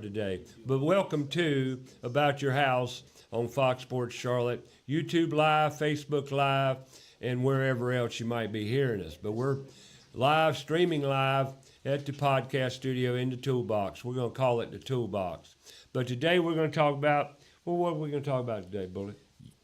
today. But welcome to About Your House on Fox Sports Charlotte, YouTube Live, Facebook Live, and wherever else you might be hearing us. But we're live, streaming live at the podcast studio in the Toolbox. We're going to call it the Toolbox. But today we're going to talk about, well, what are we going to talk about today, Bullet?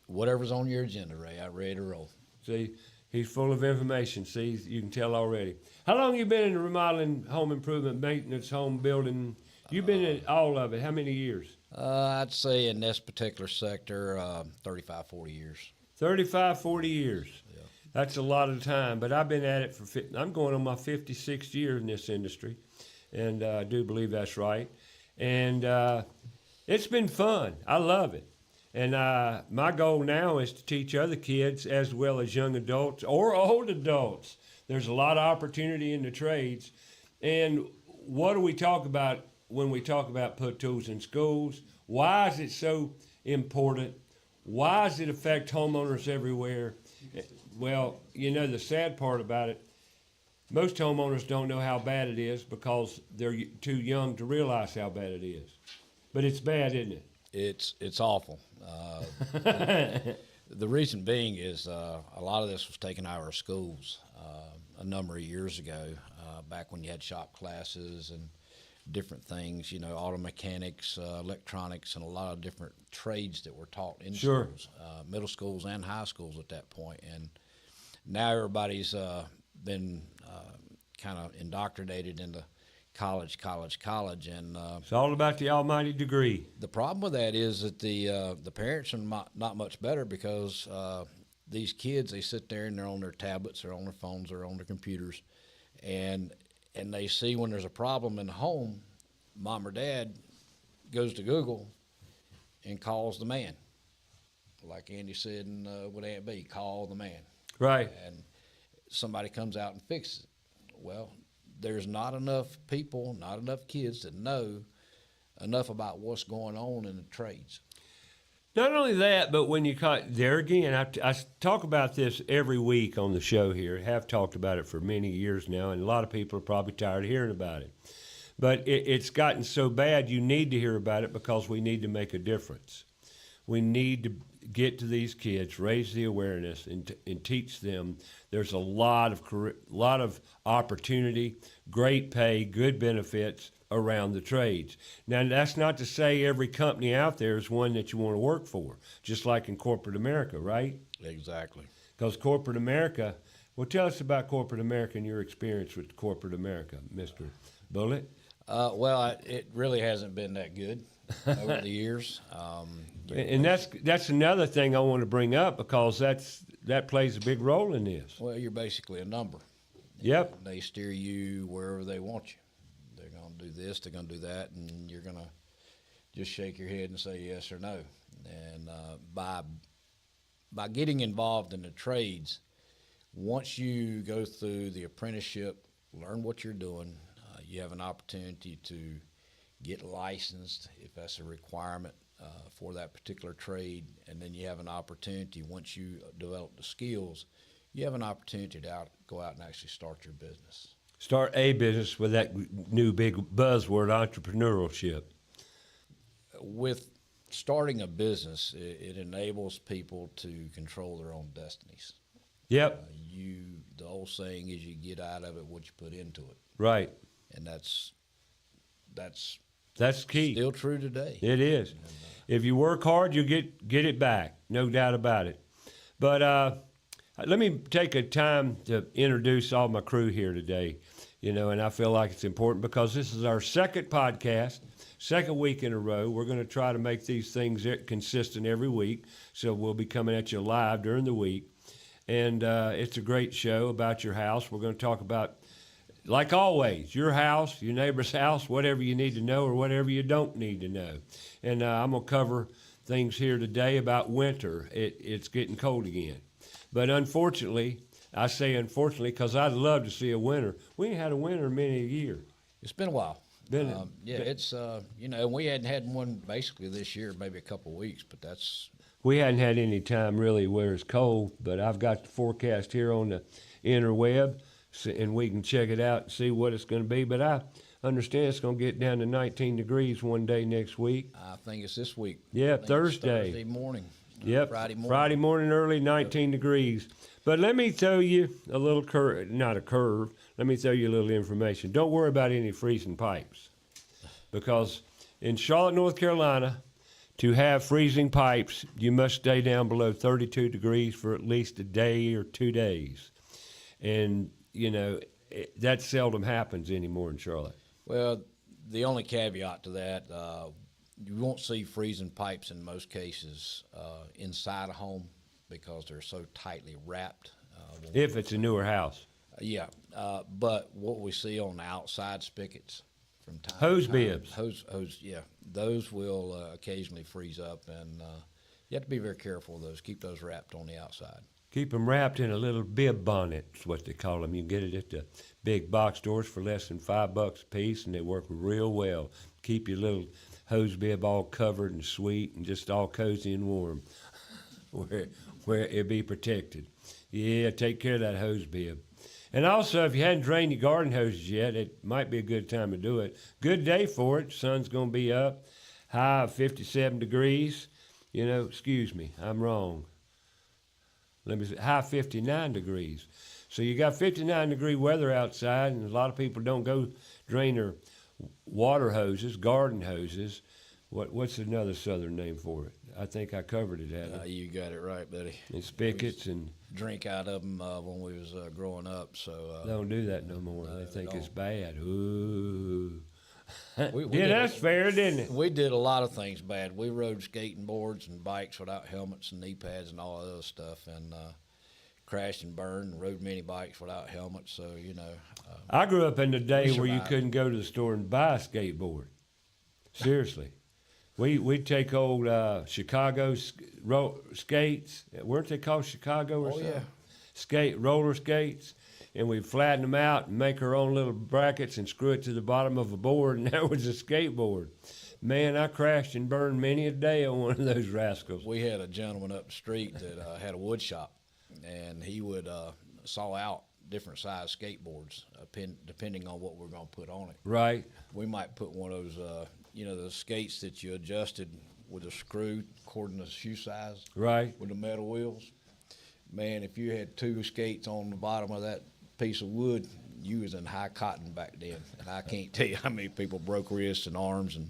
Whatever's on your agenda, Ray. I'm ready to roll. See, he's full of information. See, you can tell already. How long you been in the remodeling, home improvement, maintenance, home building? You've been in all of it. How many years? I'd say in this particular sector, 35, 40 years. 35, 40 years. Yeah. That's a lot of time. But I've been at it for, I'm going on my 56th year in this industry. And I do believe that's right. And it's been fun. I love it. And my goal now is to teach other kids as well as young adults or old adults. There's a lot of opportunity in the trades. And what do we talk about when we talk about put tools in schools? Why is it so important? Why does it affect homeowners everywhere? Well, you know, the sad part about it, most homeowners don't know how bad it is because they're too young to realize how bad it is. But it's bad, isn't it? It's awful. The reason being is a lot of this was taken out of our schools a number of years ago, back when you had shop classes and different things, you know, auto mechanics, electronics, and a lot of different trades that were taught in schools, middle schools and high schools at that point. And now everybody's been kind of indoctrinated into college, and it's all about the almighty degree. The problem with that is that the parents are not much better because these kids, they sit there and they're on their tablets, they're on their phones, they're on their computers, and they see when there's a problem in the home, mom or dad goes to Google and calls the man. Like Andy said with Aunt B, call the man. Right. And somebody comes out and fixes it. Well, there's not enough people, not enough kids that know enough about what's going on in the trades. Not only that, but when you there again, I talk about this every week on the show here. I have talked about it for many years now, and a lot of people are probably tired of hearing about it. But it's gotten so bad, you need to hear about it because we need to make a difference. We need to get to these kids, raise the awareness, and teach them. There's a lot of opportunity, great pay, good benefits around the trades. Now, that's not to say every company out there is one that you want to work for, just like in corporate America, right? Exactly. Because corporate America, well, tell us about corporate America and your experience with corporate America, Mr. Bullet. Well, it really hasn't been that good over the years. And that's another thing I want to bring up because that plays a big role in this. Well, you're basically a number. Yep. And they steer you wherever they want you. They're going to do this, they're going to do that, and you're going to just shake your head and say yes or no. And by getting involved in the trades, once you go through the apprenticeship, learn what you're doing, you have an opportunity to get licensed if that's a requirement for that particular trade, and then you have an opportunity, once you develop the skills, you have an opportunity to go out and actually start your business. Start a business with that new big buzzword, entrepreneurship. With starting a business, it enables people to control their own destinies. Yep. The old saying is you get out of it what you put into it. Right. And that's key. Still true today. It is. If you work hard, you get it back, no doubt about it. But let me take a time to introduce all my crew here today, you know, and I feel like it's important because this is our second podcast, second week in a row. We're going to try to make these things consistent every week, so we'll be coming at you live during the week. And it's a great show about your house. We're going to talk about, like always, your house, your neighbor's house, whatever you need to know or whatever you don't need to know. And I'm going to cover things here today about winter. It's getting cold again. But unfortunately, I say unfortunately because I'd love to see a winter. We ain't had a winter in many a year. It's been a while. It's, you know, we hadn't had one basically this year, maybe a couple of weeks, but that's... We hadn't had any time really where it's cold, but I've got the forecast here on the interweb, and we can check it out and see what it's going to be. But understand it's going to get down to 19 degrees one day next week. I think it's this week. Yeah, I think it's Thursday. Thursday morning. Yep, Friday morning early, 19 degrees. But let me throw you a little curve, not a curve. Let me throw you a little information. Don't worry about any freezing pipes, because in Charlotte, North Carolina, to have freezing pipes, you must stay down below 32 degrees for at least a day or 2 days. And, you know, that seldom happens anymore in Charlotte. Well, the only caveat to that, you won't see freezing pipes in most cases inside a home because they're so tightly wrapped. If it's a newer house. Yeah, but what we see on the outside spigots from time Hose to time, bibs. yeah, those will occasionally freeze up, and you have to be very careful of those. Keep those wrapped on the outside. Keep them wrapped in a little bib bonnet, is what they call them. You can get it at the big box stores for less than $5 a piece, and they work real well. Keep your little hose bib all covered and sweet and just all cozy and warm where it be protected. Yeah, take care of that hose bib. And also, if you hadn't drained your garden hoses yet, it might be a good time to do it. Good day for it. Sun's going to be up. High of 57 degrees. You know, excuse me, I'm wrong. Let me see, high 59 degrees. So you got 59-degree weather outside, and a lot of people don't go drain their water hoses, garden hoses. What's another southern name for it? I think I covered it, Adam. You got it right, buddy. And spigots and drink out of them when we was growing up. So don't do that no more. They think it's bad. Ooh. We Yeah, that's fair, didn't it? We did a lot of things bad. We rode skating boards and bikes without helmets and knee pads and all that other stuff, and crashed and burned and rode mini bikes without helmets. So, you know. I grew up in the day where you survived. couldn't go to the store and buy a skateboard. Seriously. We'd take old Chicago skates. Weren't they called Chicago or something? Yeah. Roller skates. And we'd flatten them out and make our own little brackets and screw it to the bottom of a board, and that was a skateboard. Man, I crashed and burned many a day on one of those rascals. We had a gentleman up the street that had a wood shop, and he would saw out different size skateboards depending on what we're going to put on it. Right. We might put one of those, the skates that you adjusted with a screw according to the shoe size. Right. With the metal wheels. Man, if you had 2 skates on the bottom of that piece of wood, you was in high cotton back then. And I can't tell you how many people broke wrists and arms and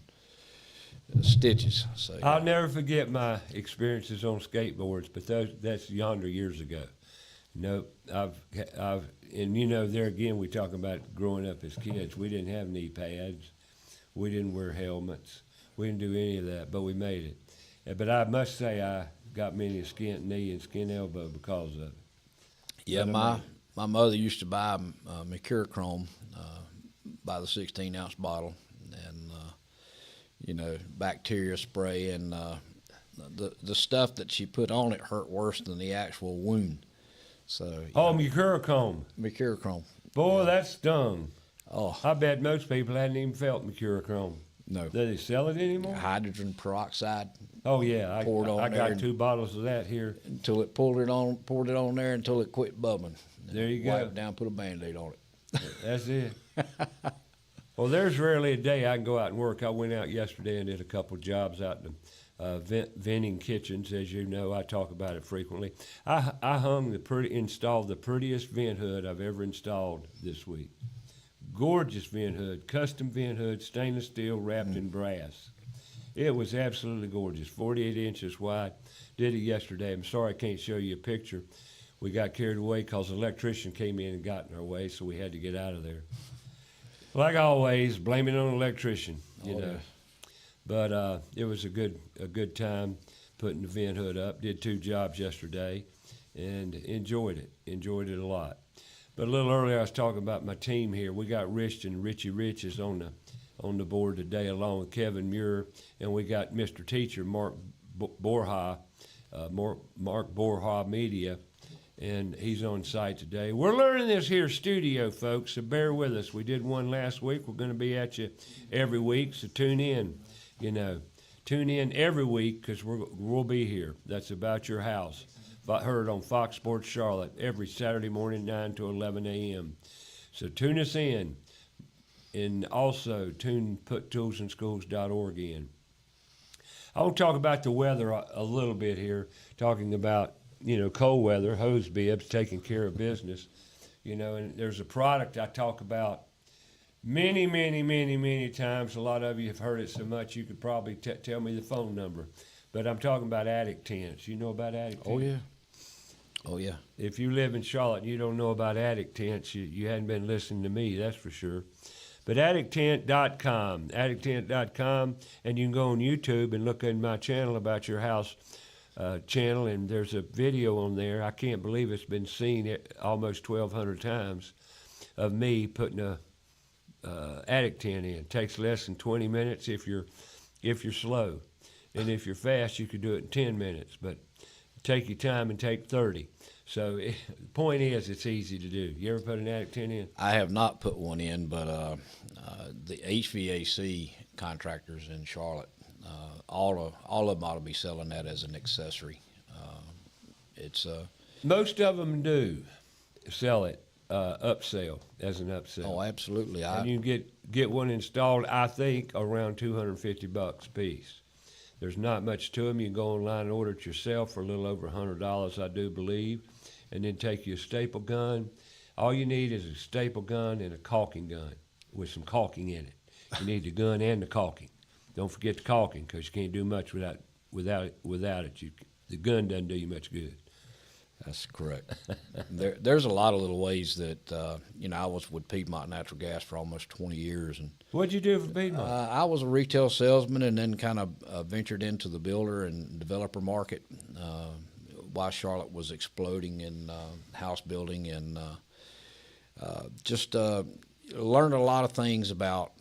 stitches. So I'll never forget my experiences on skateboards, but that's yonder years ago. Nope. And there again, we talk about growing up as kids. We didn't have knee pads. We didn't wear helmets. We didn't do any of that, but we made it. But I must say, I got many a skint knee and skin elbow because of it. Yeah, my mother used to buy mercurochrome by the 16-ounce bottle, and bacteria spray, and the stuff that she put on it hurt worse than the actual wound. So mercurochrome. Mercurochrome. Boy, that stung. Oh, I bet most people hadn't even felt mercurochrome. no. Do they sell it anymore? Hydrogen peroxide. Oh yeah, I on there got 2 bottles of that here. Until it poured it on there until it quit bubbling. There you go. Wipe it down, put a Band-Aid on it. That's it. Well, there's rarely a day I can go out and work. I went out yesterday and did a couple jobs out in venting kitchens. As you know, I talk about it frequently. I installed the prettiest vent hood I've ever installed this week. Gorgeous vent hood, custom vent hood, stainless steel wrapped in brass. It was absolutely gorgeous, 48 inches wide. Did it yesterday. I'm sorry I can't show you a picture. We got carried away because the electrician came in and got in our way, so we had to get out of there. Like always, blame it on the electrician, you know. Yeah. But it was a good time putting the vent hood up. Did 2 jobs yesterday, and enjoyed it a lot. But a little earlier, I was talking about my team here. We got Richie Rich is on the board today, along with Kevin Muir, and we got Mr. Teacher Mark Borja, Mark Borja Media, and he's on site today. We're learning this here studio, folks, so bear with us. We did one last week. We're going to be at you every week, so tune in. Tune in every week because we'll be here. That's About Your House. Heard on Fox Sports Charlotte every Saturday morning, 9 to 11 a.m. So tune us in. and also put toolsandschools.org in. I want to talk about the weather a little bit here, talking about, cold weather, hose bibs, taking care of business, and there's a product I talk about many, many, many, many times. A lot of you have heard it so much you could probably tell me the phone number. But I'm talking about attic tents. You know about attic tents? Oh, yeah. Oh, yeah. If you live in Charlotte and you don't know about attic tents, you hadn't been listening to me, that's for sure. But attictent.com, and you can go on YouTube and look in my channel about your house channel, and there's a video on there. I can't believe it's been seen almost 1,200 times of me putting a attic tent in. It takes less than 20 minutes if you're slow, and if you're fast, you could do it in 10 minutes. But take your time and take 30. So the point is, it's easy to do. You ever put an attic tent in? I have not put one in, but the HVAC contractors in Charlotte, all of them ought to be selling that as an accessory. Most of them do sell it upsell as an upsell. Oh, absolutely. And you get one installed, I think, around $250 a piece. There's not much to them. You can go online and order it yourself for a little over $100, I do believe, and then take you a staple gun. All you need is a staple gun and a caulking gun with some caulking in it. You need the gun and the caulking. Don't forget the caulking, because you can't do much without it. The gun doesn't do you much good. That's correct. There's a lot of little ways that, I was with Piedmont Natural Gas for almost 20 years. And what'd you do for Piedmont? I was a retail salesman, and then kind of ventured into the builder and developer market while Charlotte was exploding in house building, and just learned a lot of things about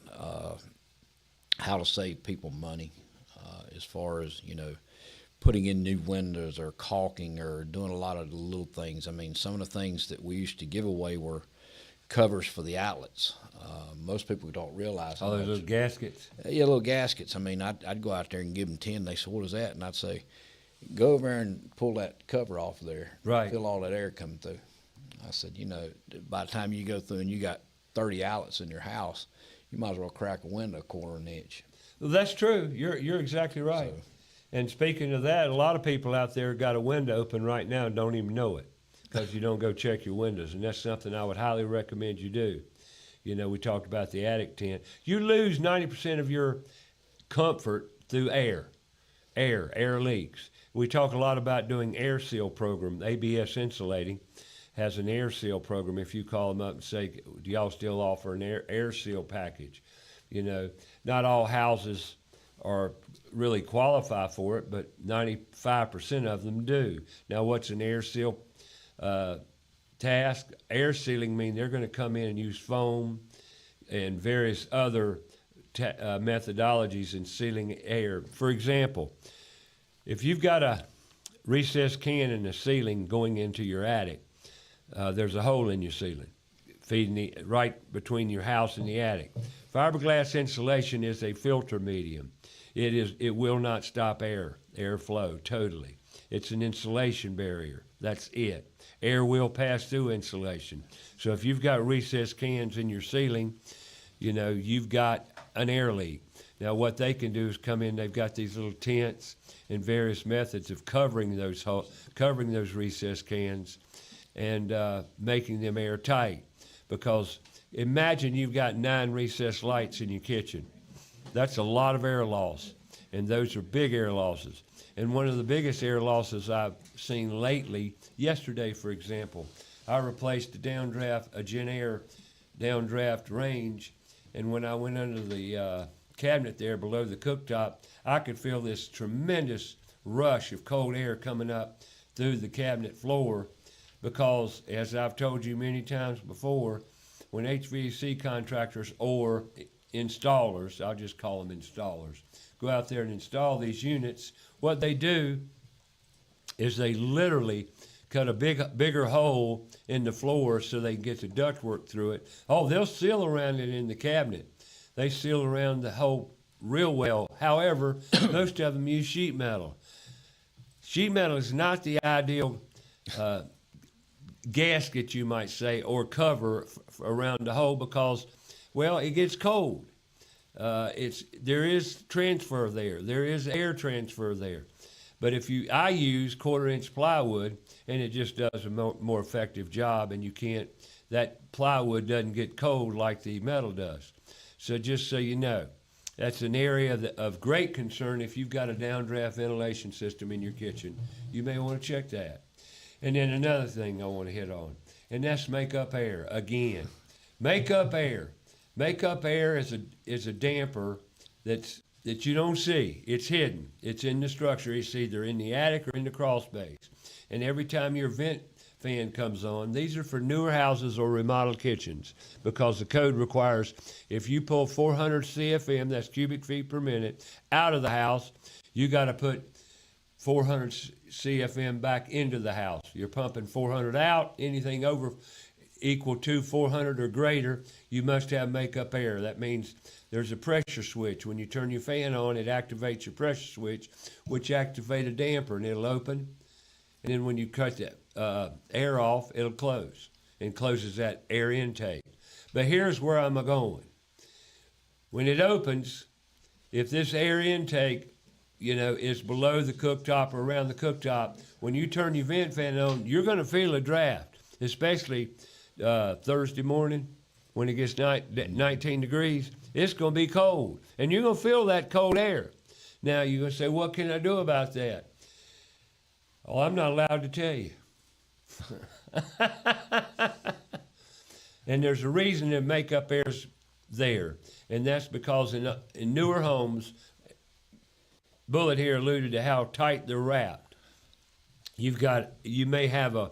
how to save people money as far as, putting in new windows or caulking or doing a lot of the little things. I mean, some of the things that we used to give away were covers for the outlets. Most people don't realize. Those little gaskets? Yeah, little gaskets. I mean, I'd go out there and give them 10. They said, "What is that?" And I'd say, "Go over there and pull that cover off of there. Right. Feel all that air coming through." I said, by the time you go through and you got 30 outlets in your house, you might as well crack a window a quarter of an inch. Well, that's true. You're exactly right. So, and speaking of that, a lot of people out there got a window open right now and don't even know it, because you don't go check your windows, and that's something I would highly recommend you do. We talked about the attic tent. You lose 90% of your comfort through air leaks. We talk a lot about doing air seal program. ABS Insulating has an air seal program. If you call them up and say, "Do y'all still offer an air seal package?" Not all houses are really qualify for it, but 95% of them do. Now, what's an air seal task? Air sealing mean they're going to come in and use foam and various other methodologies in sealing air. For example, if you've got a recessed can in the ceiling going into your attic, there's a hole in your ceiling feeding right between your house and the attic. Fiberglass insulation is a filter medium. It will not stop airflow totally. It's an insulation barrier. That's it. Air will pass through insulation. So if you've got recessed cans in your ceiling, you've got an air leak. Now what they can do is come in, they've got these little tents and various methods of covering those recessed cans and making them airtight. Because imagine you've got 9 recessed lights in your kitchen. That's a lot of air loss, and those are big air losses. And one of the biggest air losses I've seen lately, yesterday, for example, I replaced a Genair downdraft range, and when I went under the cabinet there below the cooktop, I could feel this tremendous rush of cold air coming up through the cabinet floor, because, as I've told you many times before, when HVAC contractors or installers, I'll just call them installers, go out there and install these units, what they do is they literally cut a bigger hole in the floor so they can get the ductwork through it. Oh, they'll seal around it in the cabinet. They seal around the hole real well. However, most of them use sheet metal. Sheet metal is not the ideal gasket, you might say, or cover around the hole, because Well, it gets cold. There is transfer there. There is air transfer there. But I use 1/4 inch plywood, and it just does a more effective job, and that plywood doesn't get cold like the metal does. So just so you know, that's an area of great concern if you've got a downdraft ventilation system in your kitchen. You may want to check that. And then another thing I want to hit on, and that's makeup air. Again, makeup air. Makeup air is a damper that you don't see. It's hidden. It's in the structure. It's either in the attic or in the crawl space. And every time your vent fan comes on, these are for newer houses or remodeled kitchens, because the code requires if you pull 400 CFM, that's cubic feet per minute, out of the house, you got to put 400 CFM back into the house. You're pumping 400 out. Anything over equal to 400 or greater, you must have makeup air. That means there's a pressure switch. When you turn your fan on, it activates your pressure switch, which activates a damper, and it'll open. And then when you cut the air off, it'll close, and closes that air intake. But here's where I'm going. When it opens, if this air intake, is below the cooktop or around the cooktop, when you turn your vent fan on, you're going to feel a draft, especially Thursday morning when it gets 19 degrees. It's going to be cold, and you're going to feel that cold air. Now, you're going to say, what can I do about that? Oh, I'm not allowed to tell you. And there's a reason that makeup air's there, and that's because in newer homes, Bullet here alluded to how tight they're wrapped. You may have a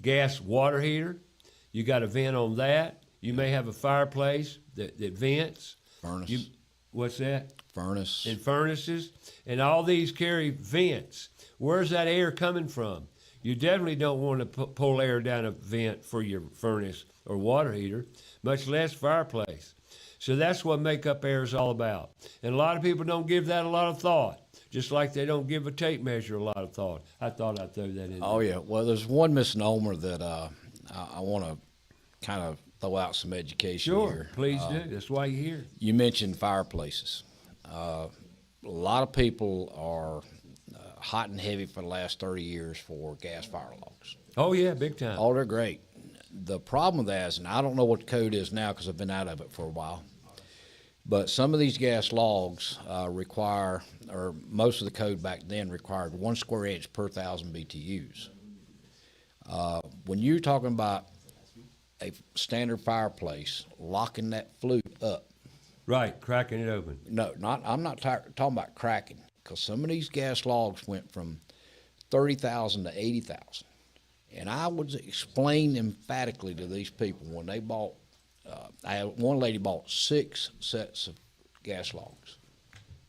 gas water heater. You got a vent on that. You may have a fireplace that vents. Furnace. What's that? Furnace. And furnaces. And all these carry vents. Where's that air coming from? You definitely don't want to pull air down a vent for your furnace or water heater, much less fireplace. So that's what makeup air is all about. And a lot of people don't give that a lot of thought, just like they don't give a tape measure a lot of thought. I thought I'd throw that in there. Oh, yeah. Well, there's one misnomer that I want to kind of throw out some education Sure, here. please do. That's why you're here. You mentioned fireplaces. A lot of people are hot and heavy for the last 30 years for gas fire logs. Oh, yeah, big time. Oh, they're great. The problem with that is, and I don't know what the code is now because I've been out of it for a while, but some of these gas logs require, or most of the code back then required 1 square inch per 1,000 BTUs. When you're talking about a standard fireplace, locking that flue up. Right, cracking it open. No, I'm not talking about cracking, because some of these gas logs went from 30,000 to 80,000. And I would explain emphatically to these people when they bought, one lady bought 6 sets of gas logs,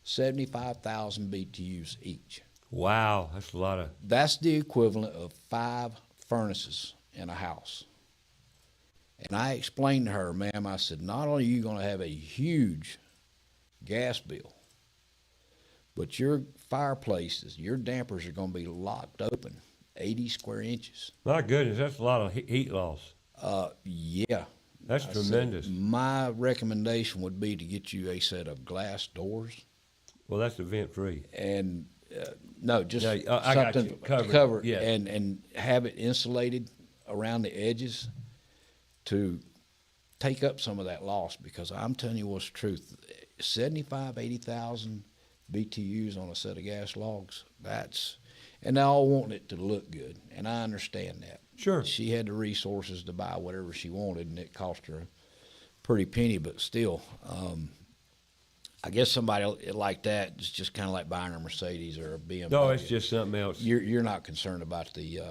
75,000 BTUs each. Wow, that's a lot of... That's the equivalent of 5 furnaces in a house. And I explained to her, ma'am, I said, not only are you going to have a huge gas bill, but your fireplaces, your dampers are going to be locked open 80 square inches. My goodness, that's a lot of heat loss. Yeah. That's tremendous. My recommendation would be to get you a set of glass doors. Well, that's event-free. And no, just I got something you. covered, yeah. and have it insulated around the edges to take up some of that loss, because I'm telling you what's the truth. 80,000 BTUs on a set of gas logs, and they all want it to look good, and I understand that. Sure. She had the resources to buy whatever she wanted, and it cost her a pretty penny, but still, I guess somebody like that is just kind of like buying a Mercedes or a BMW. No, it's just something else. You're not concerned about the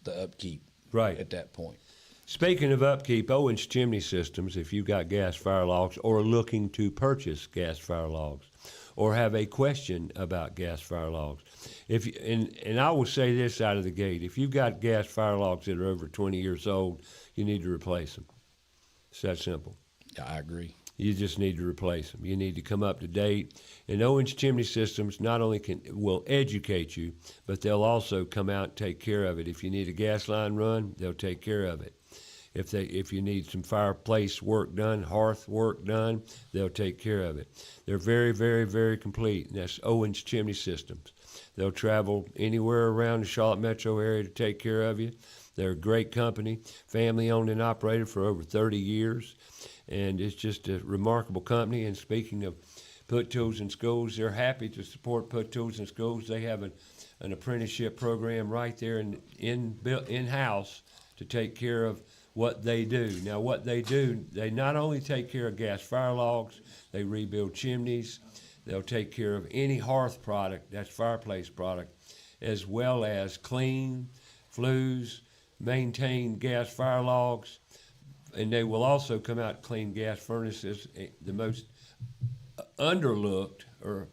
upkeep Right. at that point. Speaking of upkeep, Owens Chimney Systems, if you've got gas fire logs or looking to purchase gas fire logs or have a question about gas fire logs, and I will say this out of the gate, if you've got gas fire logs that are over 20 years old, you need to replace them. It's that simple. I agree. You just need to replace them. You need to come up to date. And Owens Chimney Systems not only will educate you, but they'll also come out and take care of it. If you need a gas line run, they'll take care of it. If you need some fireplace work done, hearth work done, they'll take care of it. They're very, very, very complete. And that's Owens Chimney Systems. They'll travel anywhere around the Charlotte metro area to take care of you. They're a great company, family owned and operated for over 30 years. And it's just a remarkable company. And speaking of Put Tools in Schools, they're happy to support Put Tools in Schools. They have an apprenticeship program right there in-house to take care of what they do. Now, what they do, they not only take care of gas fire logs, they rebuild chimneys, they'll take care of any hearth product, that's fireplace product, as well as clean, flues, maintain gas fire logs, and they will also come out and clean gas furnaces. The most underlooked or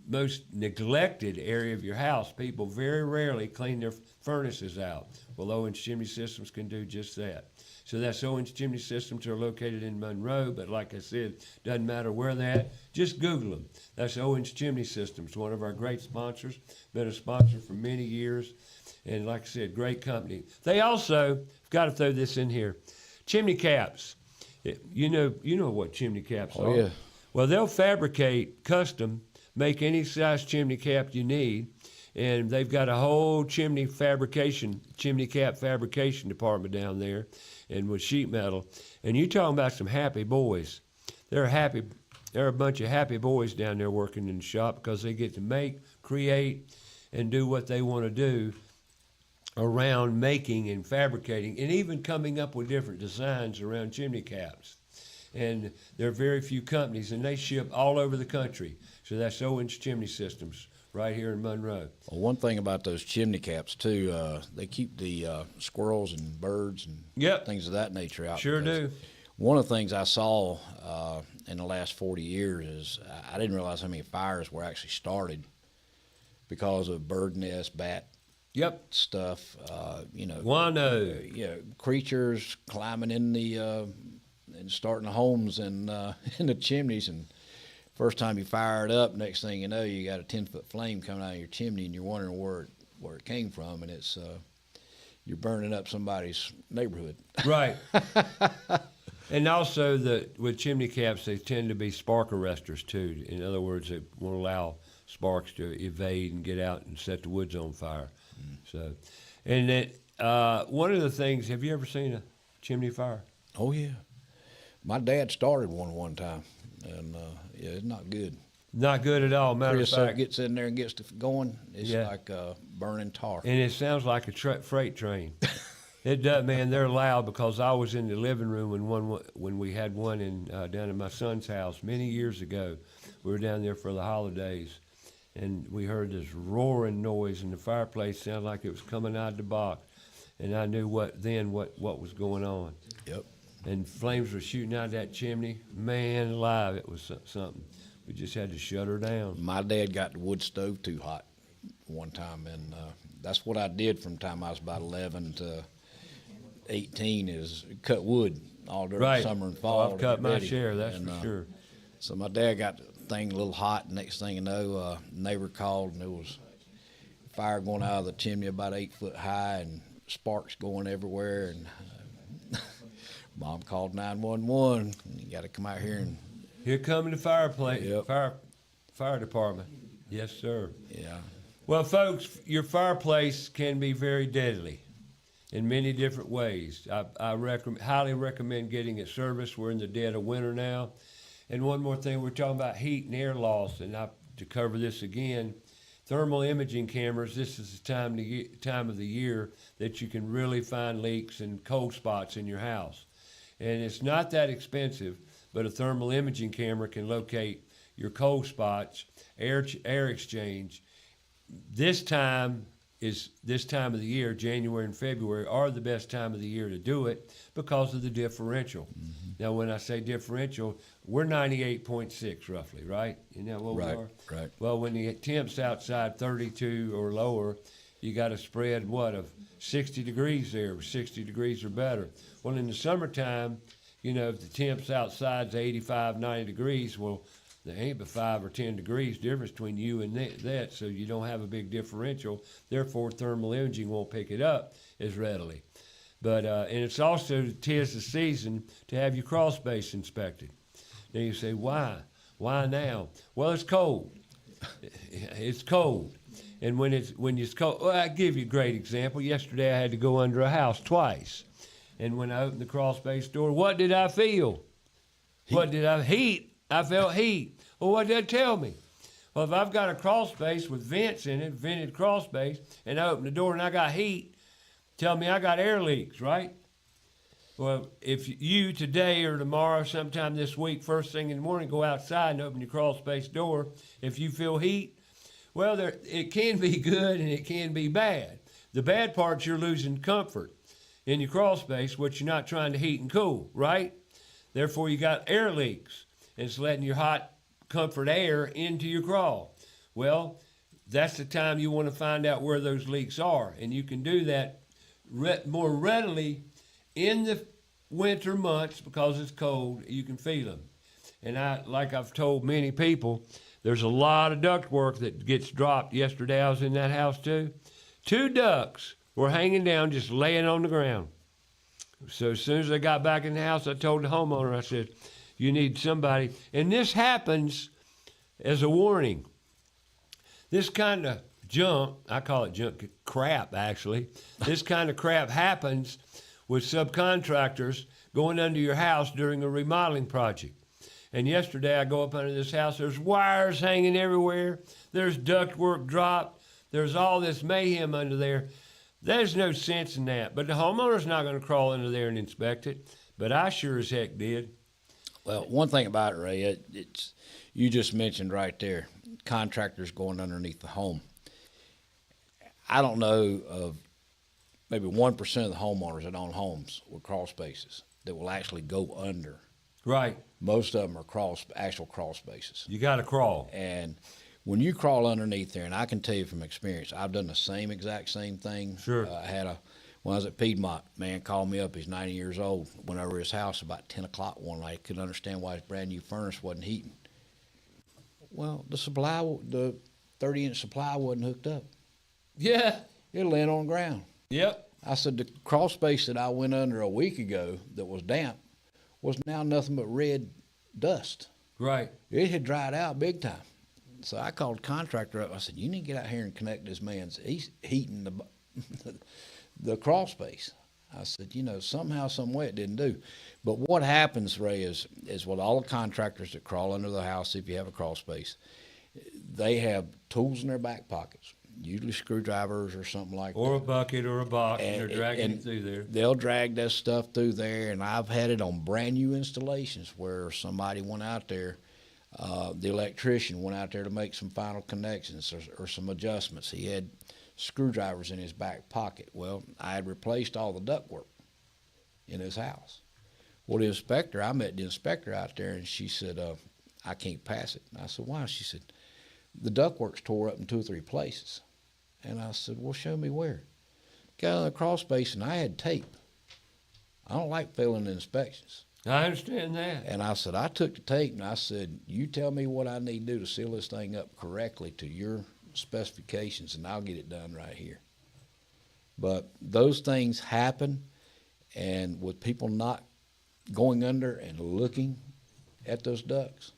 most neglected area of your house, people very rarely clean their furnaces out. Well, Owens Chimney Systems can do just that. So that's Owens Chimney Systems. They're located in Monroe, but like I said, doesn't matter where they're at, just Google them. That's Owens Chimney Systems, one of our great sponsors, been a sponsor for many years, and like I said, great company. They also, got to throw this in here, chimney caps. You know what chimney caps are. Yeah. Well, they'll fabricate custom, make any size chimney cap you need, and they've got a whole chimney cap fabrication department down there, and with sheet metal. And you talking about some happy boys. They're happy. They're a bunch of happy boys down there working in the shop because they get to make, create, and do what they want to do around making and fabricating, and even coming up with different designs around chimney caps. And there are very few companies, and they ship all over the country. So that's Owens Chimney Systems right here in Monroe. Well, one thing about those chimney caps too, they keep the squirrels and birds and things of that nature out. Sure do. One of the things I saw in the last 40 years is I didn't realize how many fires were actually started because of bird nest, bat stuff. Guano. Creatures climbing in the and starting the homes and in the chimneys, and first time you fire it up, next thing you know, you got a 10-foot flame coming out of your chimney, and you're wondering where it came from, and it's you're burning up somebody's neighborhood. Right. And also with chimney caps, they tend to be spark arresters too. In other words, they won't allow sparks to evade and get out and set the woods on fire. So, and that one of the things, have you ever seen a chimney fire? Oh yeah. My dad started one time, and it's not good. Not good at all. Matter of fact, gets in there and gets to going, it's like burning tar. And it sounds like a freight train. It does, man. They're loud because I was in the living room when we had one down at my son's house many years ago. We were down there for the holidays, and we heard this roaring noise, and the fireplace sounded like it was coming out of the box, and I knew what was going on. Yep. And flames were shooting out that chimney. Man alive, it was something. We just had to shut her down. My dad got the wood stove too hot one time, and that's what I did from the time I was about 11 to 18 is cut wood all during summer and fall. I've cut my share, that's for sure. So my dad got the thing a little hot. Next thing you know, neighbor called, and there was fire going out of the chimney about 8 foot high and sparks going everywhere. And Mom called 911. You got to come out here and. Here come the fireplace, fire department. Yes, sir. Yeah. Well, folks, your fireplace can be very deadly in many different ways. I highly recommend getting it serviced. We're in the dead of winter now. And one more thing, we're talking about heat and air loss, and to cover this again, thermal imaging cameras, this is the time of the year that you can really find leaks and cold spots in your house. And it's not that expensive, but a thermal imaging camera can locate your cold spots, air exchange. This time of the year, January and February, are the best time of the year to do it because of the differential. Mm-hmm. Now, when I say differential, we're 98.6 roughly, right? Isn't that what we are? Right. Well, when the temps outside 32 or lower, you got a spread, of 60 degrees there, 60 degrees or better. Well, in the summertime, if the temps outside's 85, 90 degrees, well, there ain't but 5 or 10 degrees difference between you and that, so you don't have a big differential. Therefore, thermal imaging won't pick it up as readily. But and it's also 'tis the season to have your crawl space inspected. Now you say, why? Why now? Well, it's cold. It's cold. And when it's cold, well, I'll give you a great example. Yesterday I had to go under a house twice. And when I opened the crawl space door, what did I feel? Heat. I felt heat. Well, what did that tell me? Well, if I've got a crawl space with vents in it, vented crawl space, and I open the door and I got heat, tell me I got air leaks, right? Well, if you today or tomorrow, sometime this week, first thing in the morning, go outside and open your crawl space door, if you feel heat, well, it can be good and it can be bad. The bad part's you're losing comfort in your crawl space, which you're not trying to heat and cool, right? Therefore, you got air leaks. It's letting your hot comfort air into your crawl. Well, that's the time you want to find out where those leaks are, and you can do that more readily in the winter months because it's cold. You can feel them. And like I've told many people, there's a lot of duct work that gets dropped. Yesterday I was in that house too. 2 ducts were hanging down, just laying on the ground. So as soon as I got back in the house, I told the homeowner, I said, you need somebody. And this happens as a warning. This kind of junk, I call it junk, crap actually. This kind of crap happens with subcontractors going under your house during a remodeling project. And yesterday I go up under this house, there's wires hanging everywhere, there's ductwork dropped, there's all this mayhem under there. There's no sense in that. But the homeowner's not going to crawl under there and inspect it. But I sure as heck did. Well, one thing about it, Ray, it's you just mentioned right there, contractors going underneath the home. I don't know of maybe 1% of the homeowners that own homes with crawl spaces that will actually go under. Right. Most of them are actual crawl spaces. You got to crawl. And when you crawl underneath there, and I can tell you from experience, I've done the exact same thing. Sure. When I was at Piedmont, man called me up. He's 90 years old. Went over to his house about 10 o'clock one night. Couldn't understand why his brand new furnace wasn't heating. Well, the 30-inch supply wasn't hooked up. Yeah. It laying on the ground. Yep. I said the crawl space that I went under a week ago that was damp was now nothing but red dust. Right. It had dried out big time. So I called the contractor up. I said, you need to get out here and connect this man's, he's heating the crawl space. I said, somehow, some way it didn't do. But what happens, Ray, is with all the contractors that crawl under the house, if you have a crawl space, they have tools in their back pockets, usually screwdrivers or something like that. Or a bucket or a box, and they're dragging it through there. They'll drag that stuff through there, and I've had it on brand new installations where somebody went out there, the electrician went out there to make some final connections or some adjustments. He had screwdrivers in his back pocket. Well, I had replaced all the ductwork in his house. Well, I met the inspector out there, and she said, I can't pass it. And I said, why? She said, the ductwork's tore up in 2 or 3 places. And I said, well, show me where. Got on the crawl space, and I had tape. I don't like failing inspections. I understand that. And I said, I took the tape, and I said, you tell me what I need to do to seal this thing up correctly to your specifications, and I'll get it done right here. But those things happen, and with people not going under and looking at those ducts,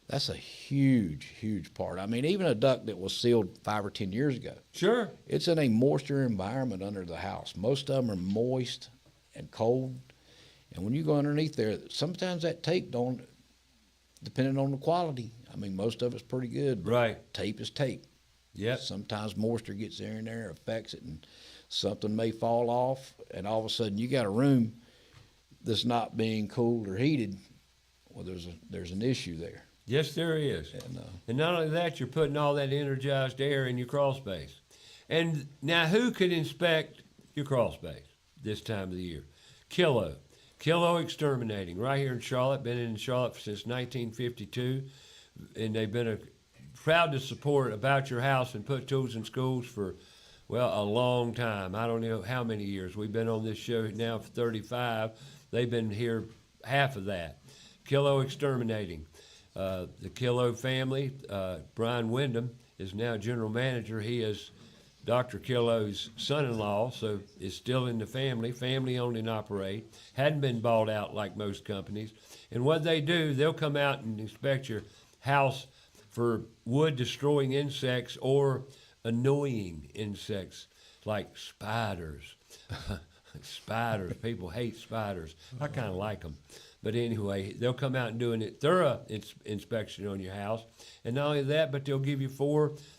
that's a huge, huge part. I mean, even a duct that was sealed 5 or 10 years ago. Sure. It's in a moisture environment under the house. Most of them are moist and cold. And when you go underneath there, sometimes that tape don't, depending on the quality, I mean, most of it's pretty good. But right. Tape is tape. Yep. Sometimes moisture gets there and there, affects it, and something may fall off, and all of a sudden you got a room that's not being cooled or heated. Well, there's an issue there. Yes, there is. And not only that, you're putting all that energized air in your crawl space. And now who can inspect your crawl space this time of the year? Kilo Exterminating, right here in Charlotte. Been in Charlotte since 1952, and they've been proud to support About Your House and Put Tools in Schools for, well, a long time. I don't know how many years. We've been on this show now for 35. They've been here half of that. Kilo Exterminating. The Kilo family, Brian Wyndham, is now general manager. He has Dr. Killo's son-in-law, so it's still in the family owned and operate, hadn't been bought out like most companies. And what they do, they'll come out and inspect your house for wood-destroying insects or annoying insects like spiders. Spiders, people hate spiders. I kind of like them. But anyway, they'll come out and do a thorough inspection on your house. And not only that, but they'll give you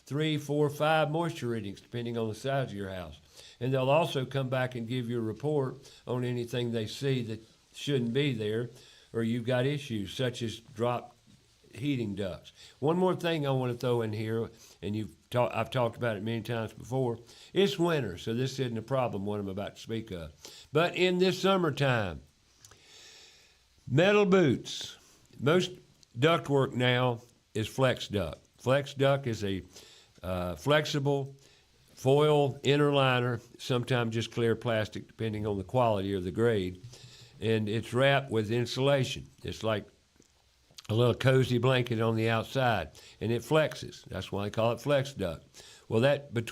3, 4, 5 moisture readings, depending on the size of your house. And they'll also come back and give you a report on anything they see that shouldn't be there, or you've got issues, such as dropped heating ducts. One more thing I want to throw in here, and I've talked about it many times before. It's winter, so this isn't a problem, what I'm about to speak of. But in this summertime, metal boots. Most ductwork now is flex duct. Flex duct is a flexible foil inner liner, sometimes just clear plastic, depending on the quality or the grade. And it's wrapped with insulation. It's like a little cozy blanket on the outside, and it flexes. That's why they call it flex duct. Well, at the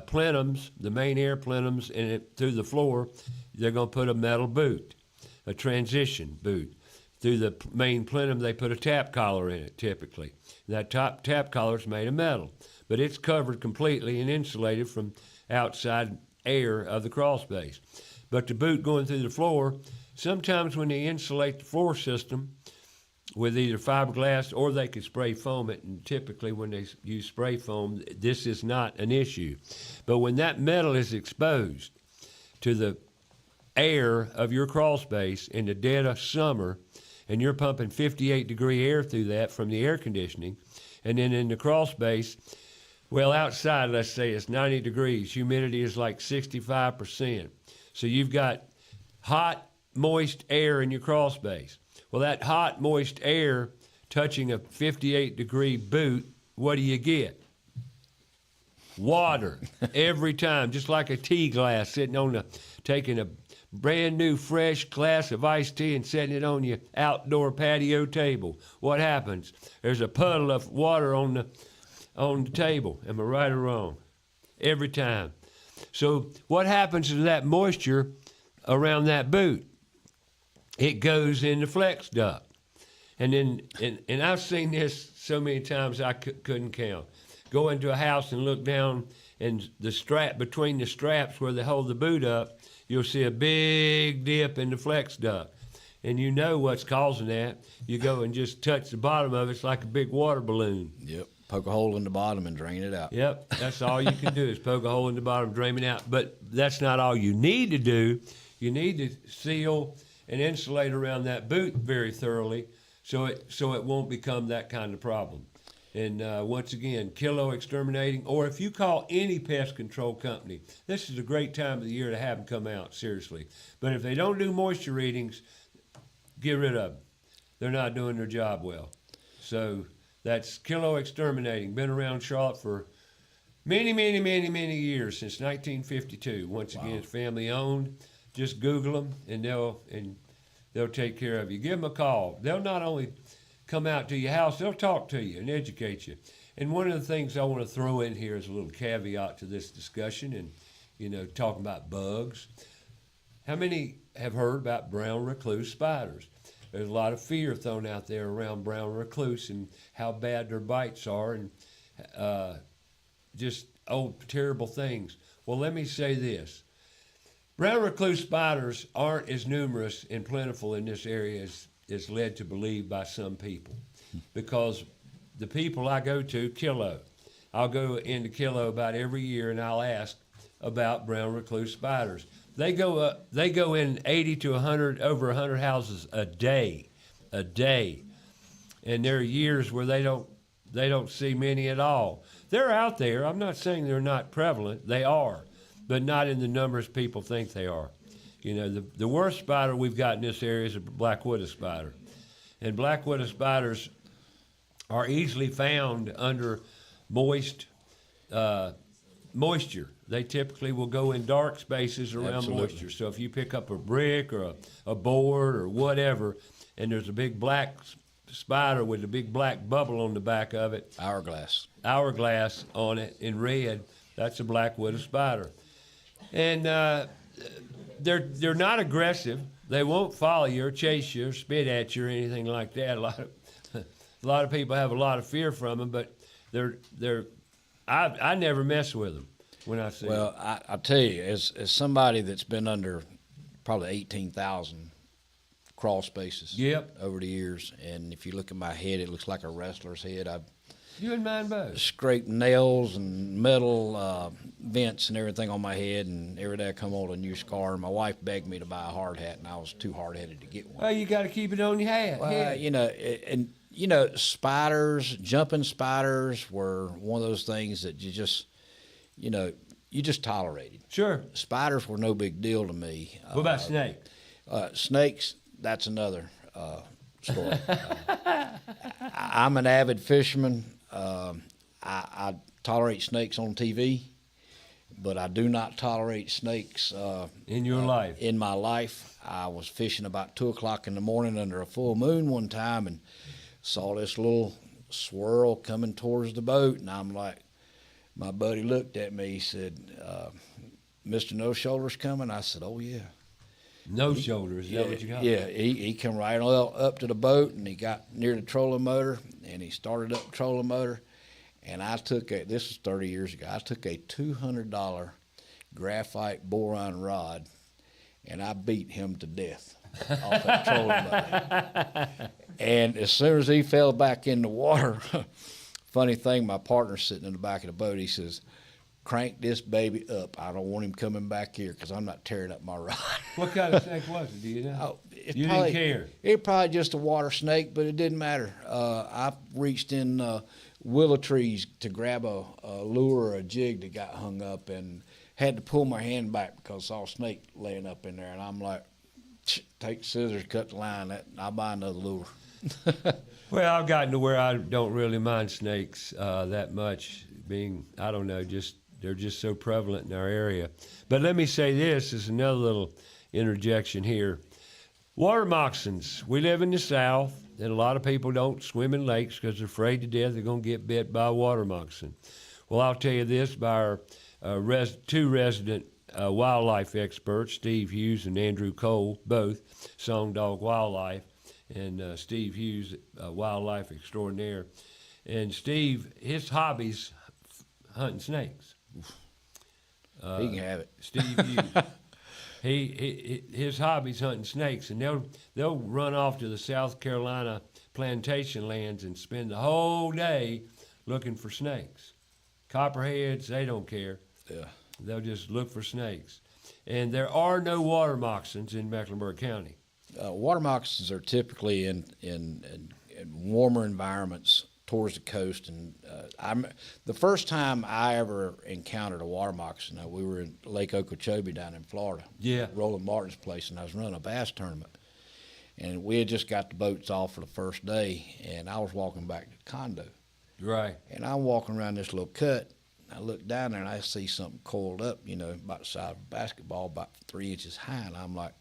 plenums, the main air plenums, and through the floor, they're going to put a metal boot, a transition boot. Through the main plenum, they put a tap collar in it, typically. That tap collar is made of metal, but it's covered completely and insulated from outside air of the crawl space. But the boot going through the floor, sometimes when they insulate the floor system with either fiberglass or they could spray foam it, and typically when they use spray foam, this is not an issue. But when that metal is exposed to the air of your crawl space in the dead of summer, and you're pumping 58-degree air through that from the air conditioning, and then in the crawl space, well, outside, let's say it's 90 degrees, humidity is like 65%. So you've got hot, moist air in your crawl space. Well, that hot, moist air touching a 58-degree boot, what do you get? Water every time, just like a tea glass sitting taking a brand new fresh glass of iced tea and setting it on your outdoor patio table. What happens? There's a puddle of water on the table. Am I right or wrong? Every time. So what happens to that moisture around that boot? It goes in the flex duct. And then, and I've seen this so many times I couldn't count. Go into a house and look down, and the strap, between the straps where they hold the boot up, you'll see a big dip in the flex duct. And you know what's causing that. You go and just touch the bottom of it. It's like a big water balloon. Yep. Poke a hole in the bottom and drain it out. Yep. That's all you can do is poke a hole in the bottom, drain it out. But that's not all you need to do. You need to seal and insulate around that boot very thoroughly so it won't become that kind of problem. And once again, Kilo Exterminating, or if you call any pest control company, this is a great time of the year to have them come out, seriously. But if they don't do moisture readings, get rid of them. They're not doing their job well. So that's Kilo Exterminating. Been around Charlotte for many, many, many, many years, since 1952. Once again, it's family owned. Just Google them, and they'll take care of you. Give them a call. They'll not only come out to your house, they'll talk to you and educate you. And one of the things I want to throw in here is a little caveat to this discussion, and talking about bugs. How many have heard about brown recluse spiders? There's a lot of fear thrown out there around brown recluse and how bad their bites are, and just terrible things. Well, let me say this. Brown recluse spiders aren't as numerous and plentiful in this area as is led to believe by some people, because the people I go to, Kilo, I'll go into Kilo about every year and I'll ask about brown recluse spiders. They go in 80 to 100, over 100 houses a day, and there are years where they don't see many at all. They're out there. I'm not saying they're not prevalent. They are, but not in the numbers people think they are. The worst spider we've got in this area is a black widow spider. And black widow spiders are easily found under moisture. They typically will go in dark spaces around moisture. So if you pick up a brick or a board or whatever, and there's a big black spider with a big black bubble on the back of it. Hourglass on it in red, That's a black widow spider. And they're not aggressive. They won't follow you or chase you or spit at you or anything like that. A lot of people have a lot of fear from them, but I never mess with them when I see them. Well, I tell you, as somebody that's been under probably 18,000 crawl spaces Yep. over the years, and if you look at my head, it looks like a wrestler's head. I've You and mine both. scraped nails and metal vents and everything on my head, and every day I come on a new scar. My wife begged me to buy a hard hat, and I was too hard-headed to get one. Well, you got to keep it on your hat. Well, spiders, jumping spiders were one of those things that you just tolerated. Sure. Spiders were no big deal to me. What about snakes? Snakes, that's another story. I'm an avid fisherman. I tolerate snakes on TV, but I do not tolerate snakes In your life? in my life. I was fishing about 2 o'clock in the morning under a full moon one time and saw this little swirl coming towards the boat, and I'm like, my buddy looked at me, he said, Mr. No Shoulder's coming? I said, oh, yeah. No shoulders, is that what you got? Yeah, he come right up to the boat, and he got near the trolling motor, and he started up the trolling motor, and I took this was 30 years ago, I took a $200 graphite boron rod, and I beat him to death off that trolling motor. And as soon as he fell back in the water, funny thing, my partner's sitting in the back of the boat, he says, crank this baby up. I don't want him coming back here because I'm not tearing up my rod. What kind of snake was it? Do you know? Oh, You didn't care. It probably just a water snake, but it didn't matter. I reached in willow trees to grab a lure or a jig that got hung up and had to pull my hand back because I saw a snake laying up in there. And I'm like, take scissors, cut the line, I'll buy another lure. Well, I've gotten to where I don't really mind snakes that much, being, I don't know, they're just so prevalent in our area. But let me say this is another little interjection here. Water moccasins. We live in the South, and a lot of people don't swim in lakes because they're afraid to death they're going to get bit by a water moccasin. Well, I'll tell you this by our two resident wildlife experts, Steve Hughes and Andrew Cole, both Song Dog Wildlife, and Steve Hughes, wildlife extraordinaire. And Steve, his hobby's hunting snakes. He can have it. Steve Hughes. His hobby's hunting snakes, and they'll run off to the South Carolina plantation lands and spend the whole day looking for snakes. Copperheads, they don't care. Yeah. They'll just look for snakes. And there are no water moccasins in Mecklenburg County. Water moccasins are typically in warmer environments towards the coast, and the first time I ever encountered a water moccasin, we were in Lake Okeechobee down in Florida. Yeah. Roland Martin's place, and I was running a bass tournament, and we had just got the boats off for the first day, and I was walking back to the condo, Right. and I'm walking around this little cut. I look down there and I see something coiled up, about the size of a basketball, about 3 inches high, and I'm like,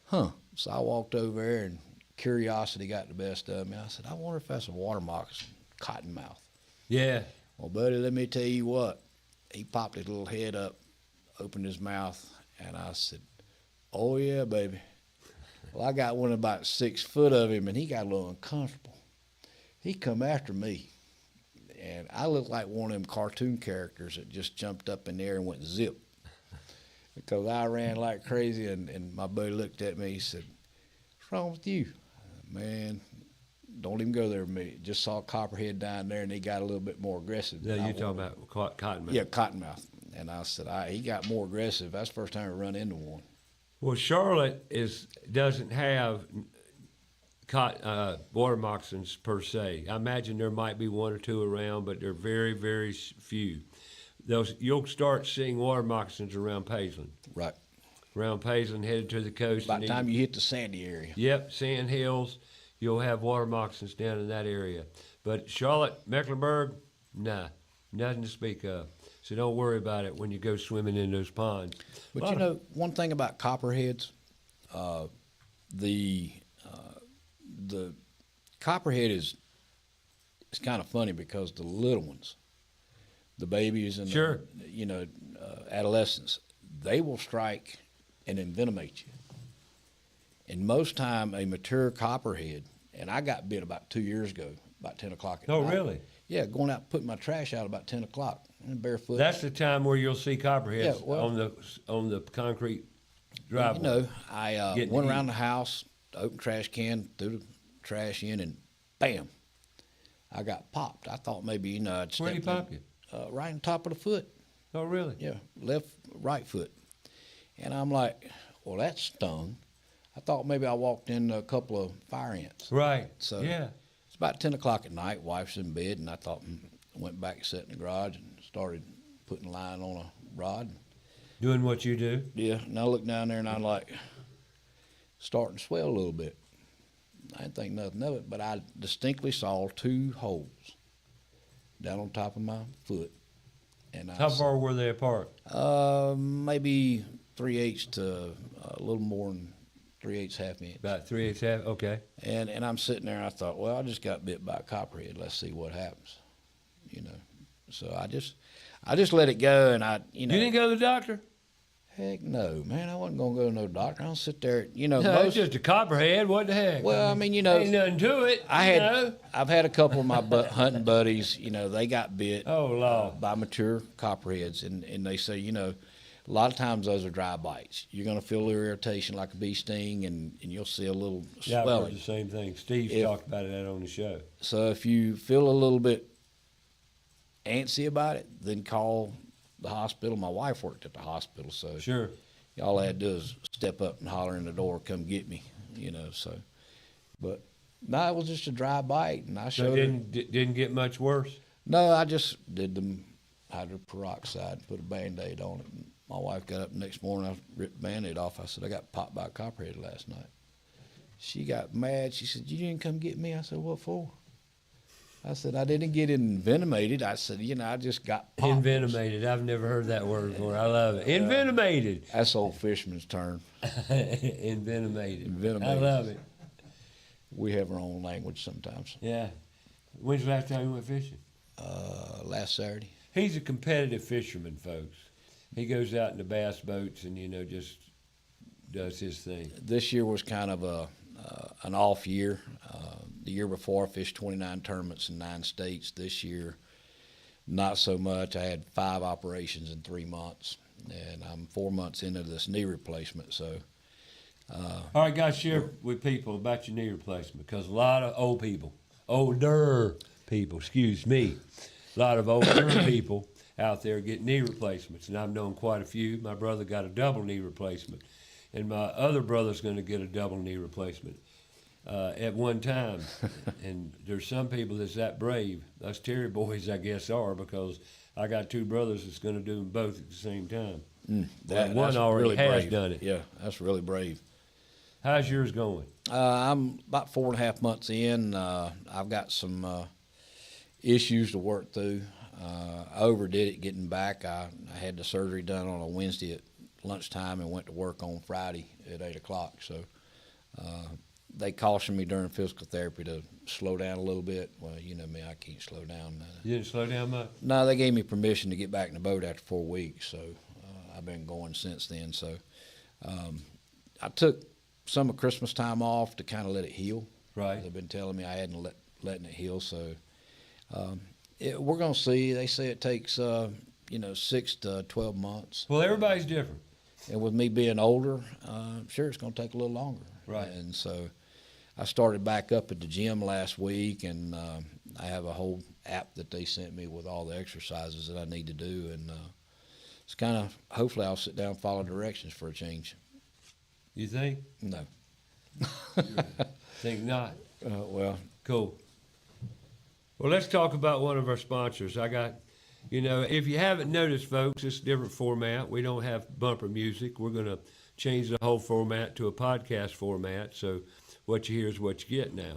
huh. So I walked over there, and curiosity got the best of me. I said, I wonder if that's a water moccasin, cottonmouth. Yeah. Well, buddy, let me tell you what. He popped his little head up, opened his mouth, and I said, oh, yeah, baby. Well, I got one about 6 foot of him, and he got a little uncomfortable. He come after me, and I looked like one of them cartoon characters that just jumped up in the air and went zip. Because I ran like crazy, and my buddy looked at me, he said, what's wrong with you? Man, don't even go there with me. Just saw a copperhead down there, and he got a little bit more aggressive. Yeah, you're talking about cottonmouth. Yeah, cottonmouth. And I said, he got more aggressive. That's the first time I run into one. Well, Charlotte doesn't have water moccasins per se. I imagine there might be one or two around, but they're very, very few. You'll start seeing water moccasins around Paisley. Right. Around Paisley, headed to the coast. By the time you hit the sandy area. Yep, sand hills, you'll have water moccasins down in that area. But Charlotte, Mecklenburg, nah, nothing to speak of. So don't worry about it when you go swimming in those ponds. But one thing about copperheads, the copperhead is kind of funny because the little ones, the babies and Sure. adolescents, they will strike and envenomate you. And most time, a mature copperhead, and I got bit about 2 years ago, about 10 o'clock at night. Oh, really? Yeah, going out putting my trash out about 10 o'clock, barefoot. That's the time where you'll see copperheads Yeah, well, on the concrete driveway. You know, I Getting went to around eat. the house, opened trash can, threw the trash in, and bam, I got popped. I thought maybe, I'd Where did he stepped pop you? right on top of the foot. Oh, really? Yeah, right foot. And I'm like, well, that stung. I thought maybe I walked in a couple of fire ants. Right. So yeah. it's about 10 o'clock at night. Wife's in bed, and I thought, went back, sat in the garage, and started putting line on a rod. Doing what you do. Yeah, and I looked down there, and I'm like, starting to swell a little bit. I didn't think nothing of it, but I distinctly saw 2 holes down on top of my foot. And How far were they apart? Maybe 3/8 to a little more than 3/8 half inch. About 3/8 half. Okay. And I'm sitting there, and I thought, well, I just got bit by a copperhead. Let's see what happens, So I just let it go, and You didn't go to the doctor? heck no, man, I wasn't gonna go to no doctor. I'll sit there, No, it's just a copperhead. What the heck? Well, I mean, ain't nothing to it. I've had a couple of my hunting buddies, they got bit Oh, Lord. by mature copperheads, and they say, a lot of times those are dry bites. You're going to feel irritation like a bee sting, and you'll see a little Yeah, I've heard swelling. the same thing. Steve's talked about that on the show. So if you feel a little bit antsy about it, then call the hospital. My wife worked at the hospital, so Sure. all I had to do is step up and holler in the door, come get me, so. But no, it was just a dry bite, and I So showed her. didn't get much worse? No, I just did the hydroperoxide and put a Band-Aid on it. And my wife got up the next morning, I ripped the Band-Aid off. I said, I got popped by a copperhead last night. She got mad. She said, you didn't come get me? I said, what for? I said, I didn't get envenomated. I said, I just got popped. Envenomated. I've never heard that word before. I love it. Envenomated. That's old fisherman's term. Envenomated. Envenomated. I love it. We have our own language sometimes. Yeah. When's the last time you went fishing? Last Saturday. He's a competitive fisherman, folks. He goes out in the bass boats and, just does his thing. This year was kind of an off year. The year before, I fished 29 tournaments in 9 states. This year, not so much. I had 5 operations in 3 months, and I'm 4 months into this knee replacement. So, All right, guys, share with people about your knee replacement, because a lot of older people, excuse me, a lot of older people out there get knee replacements, and I've known quite a few. My brother got a double knee replacement, and my other brother's going to get a double knee replacement at one time. And there's some people that's that brave. Us Terry boys, I guess, are, because I got 2 brothers that's going to do them both at the same time. One that's already really has brave. done it. Yeah, that's really brave. How's yours going? I'm about 4.5 months in. I've got some issues to work through. I overdid it getting back. I had the surgery done on a Wednesday at lunchtime and went to work on Friday at 8 o'clock. So they cautioned me during physical therapy to slow down a little bit. Well, you know me, I can't slow down. You didn't slow down much? No, they gave me permission to get back in the boat after 4 weeks. So I've been going since then. So I took some of Christmas time off to kind of let it heal. Right. They've been telling me I hadn't letting it heal. So we're going to see. They say it takes 6 to 12 months. Well, everybody's different. And with me being older, I'm sure it's going to take a little longer. Right. And so I started back up at the gym last week, and I have a whole app that they sent me with all the exercises that I need to do. And it's kind of, hopefully I'll sit down and follow directions for a change. You think? No. Think not. Well, Cool. Well, let's talk about one of our sponsors. I got, if you haven't noticed, folks, it's a different format. We don't have bumper music. We're going to change the whole format to a podcast format, so what you hear is what you get now.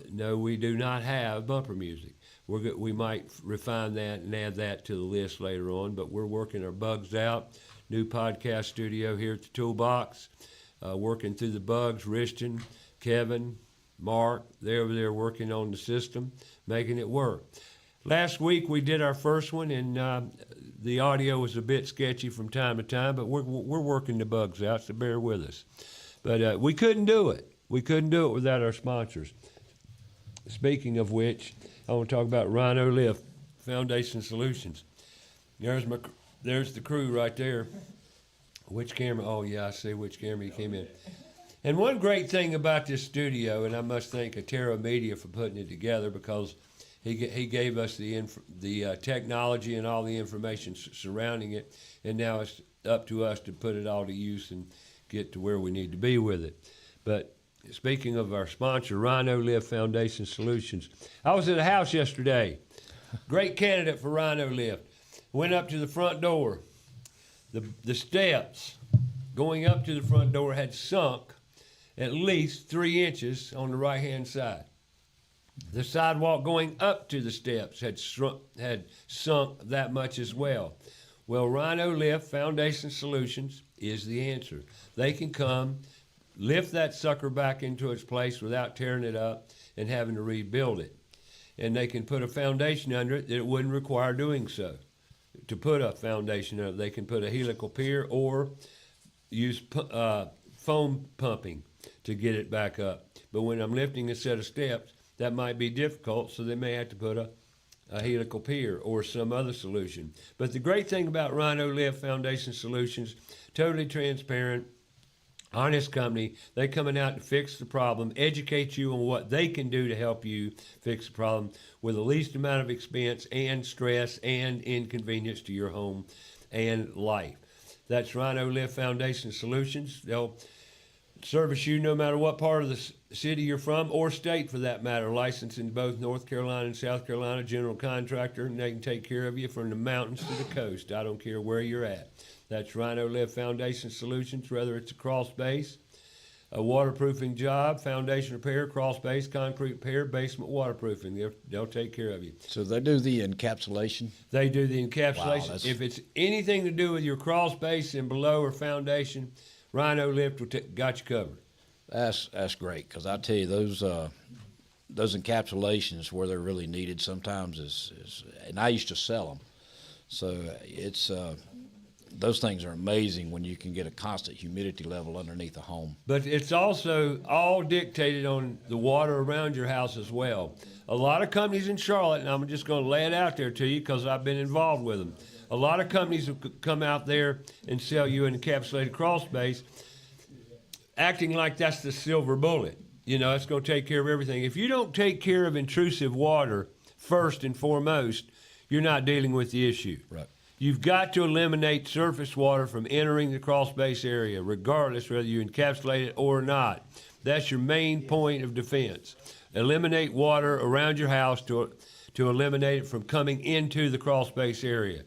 No, we do not have bumper music. We might refine that and add that to the list later on, but we're working our bugs out. New podcast studio here at the Toolbox. Working through the bugs. Rishton, Kevin, Mark, they're over there working on the system, making it work. Last week we did our first one, and the audio was a bit sketchy from time to time, but we're working the bugs out, so bear with us. But we couldn't do it. We couldn't do it without our sponsors. Speaking of which, I want to talk about Rhino Lift Foundation Solutions. There's the crew right there. Which camera? Oh yeah, I see which camera you came in. And one great thing about this studio, and I must thank Atera Media for putting it together, because he gave us the technology and all the information surrounding it, and now it's up to us to put it all to use and get to where we need to be with it. But speaking of our sponsor, Rhino Lift Foundation Solutions, I was at a house yesterday. Great candidate for Rhino Lift. Went up to the front door. The steps going up to the front door had sunk at least 3 inches on the right-hand side. The sidewalk going up to the steps had sunk that much as well. Well, Rhino Lift Foundation Solutions is the answer. They can come, lift that sucker back into its place without tearing it up and having to rebuild it. And they can put a foundation under it that it wouldn't require doing so. To put a foundation under it, they can put a helical pier or use foam pumping to get it back up. But when I'm lifting a set of steps, that might be difficult, so they may have to put a helical pier or some other solution. But the great thing about Rhino Lift Foundation Solutions, totally transparent, honest company. They coming out to fix the problem, educate you on what they can do to help you fix the problem with the least amount of expense and stress and inconvenience to your home and life. That's Rhino Lift Foundation Solutions. They'll service you no matter what part of the city you're from, or state for that matter. Licensed in both North Carolina and South Carolina, general contractor, and they can take care of you from the mountains to the coast. I don't care where you're at. That's Rhino Lift Foundation Solutions, whether it's a crawl space, a waterproofing job, foundation repair, crawl space, concrete repair, basement waterproofing. They'll take care of you. So they do the encapsulation? They do the encapsulation. Wow, if it's anything to do with your crawl space and below or foundation, Rhino Lift got you covered. That's great, because I tell you, those encapsulations where they're really needed sometimes is and I used to sell them. So it's those things are amazing when you can get a constant humidity level underneath the home. But it's also all dictated on the water around your house as well. A lot of companies in Charlotte, and I'm just going to lay it out there to you because I've been involved with them. A lot of companies will come out there and sell you an encapsulated crawl space, acting like that's the silver bullet. You know, it's going to take care of everything. If you don't take care of intrusive water first and foremost, you're not dealing with the issue. Right. You've got to eliminate surface water from entering the crawl space area, regardless whether you encapsulate it or not. That's your main point of defense. Eliminate water around your house to eliminate it from coming into the crawl space area.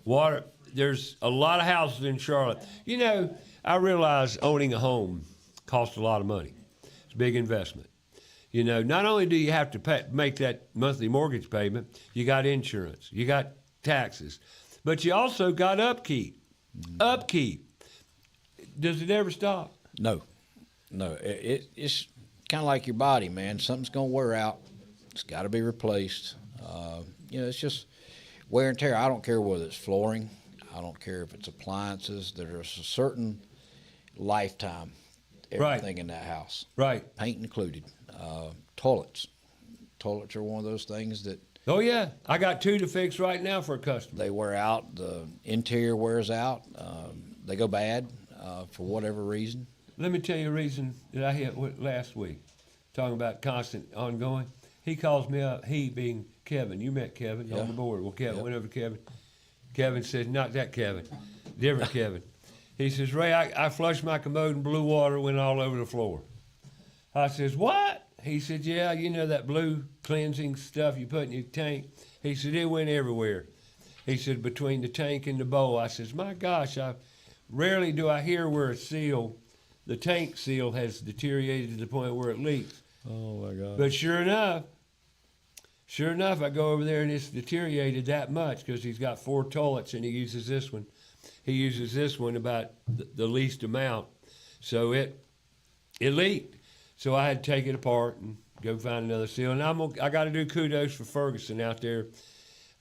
Water, there's a lot of houses in Charlotte. You know, I realize owning a home costs a lot of money. It's a big investment. You know, not only do you have to make that monthly mortgage payment, you got insurance, you got taxes, but you also got upkeep. Upkeep. Does it ever stop? No. It's kind of like your body, man. Something's going to wear out. It's got to be replaced. You know, it's just wear and tear. I don't care whether it's flooring. I don't care if it's appliances. There's a certain lifetime, everything in that house. Right. Paint included. Toilets. Toilets are one of those things that Oh, yeah. I got 2 to fix right now for a customer. they wear out. The interior wears out. They go bad for whatever reason. Let me tell you a reason that I hit last week, talking about constant ongoing. He calls me up, he being Kevin. You met Kevin Yeah. on the board. Well, Kevin Yep. went over to Kevin. Kevin said, not that Kevin, different Kevin. He says, Ray, I flushed my commode and blue water went all over the floor. I says, what? He said, yeah, you know that blue cleansing stuff you put in your tank? He said, it went everywhere. He said, between the tank and the bowl. I says, my gosh, rarely do I hear where the tank seal has deteriorated to the point where it leaks. Oh, my God. But sure enough, I go over there and it's deteriorated that much because he's got 4 toilets and he uses this one. He uses this one about the least amount. So it leaked. So I had to take it apart and go find another seal. And I got to do kudos for Ferguson out there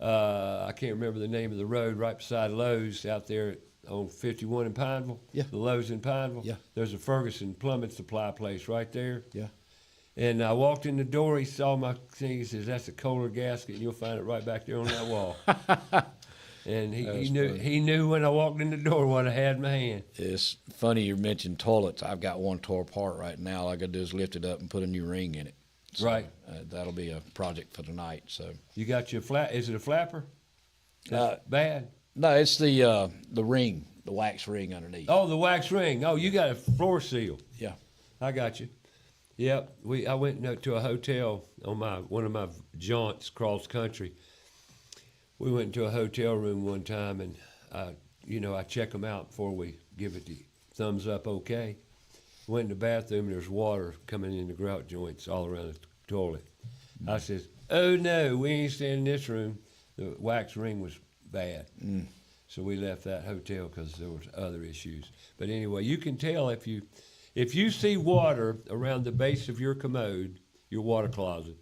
I can't remember the name of the road right beside Lowe's out there on 51 in Pineville. Yeah. The Lowe's in Pineville. Yeah. There's a Ferguson plumbing supply place right there. Yeah. And I walked in the door. He saw my thing. He says, "That's a Kohler gasket. You'll find it right back there on that wall." And he knew when I walked in the door what I had in my hand. It's funny you mentioned toilets. I've got one tore apart right now. All I got to do is lift it up and put a new ring in it. So, Right. That'll be a project for tonight. So You got your is it a flapper? That's bad. no, it's the ring, the wax ring underneath. Oh, the wax ring. Oh, you got a floor seal. Yeah. I got you. Yep. I went to a hotel on one of my jaunts cross country. We went into a hotel room one time, and I check them out before we give it the thumbs up. Okay. Went in the bathroom, and there's water coming in the grout joints all around the toilet. I says, "Oh no, we ain't staying in this room." The wax ring was bad. So we left that hotel because there was other issues. But anyway, you can tell if you see water around the base of your commode, your water closet,